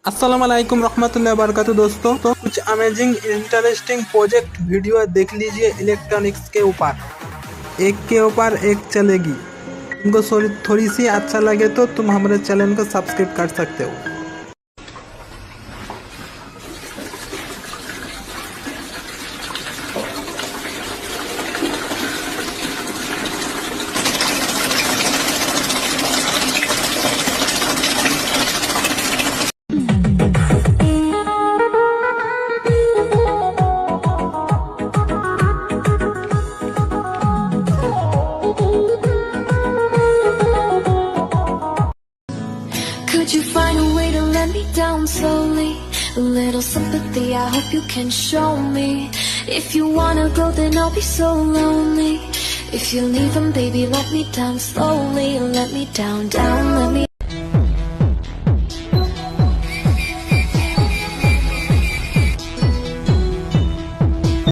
अस्सलाम वालेकुम रहमतुल्लाहि व बरकातुहू। दोस्तों तो कुछ अमेजिंग इंटरेस्टिंग प्रोजेक्ट वीडियो देख लीजिए इलेक्ट्रॉनिक्स के ऊपर। एक के ऊपर एक चलेगी। तुमको थोड़ी सी अच्छा लगे तो तुम हमारे चैनल को सब्सक्राइब कर सकते हो। Could you find a way to let me down slowly? A little sympathy, I hope you can show me. If you wanna go, then I'll be so lonely. If you're leaving, baby, let me down slowly. Let me down, down, let me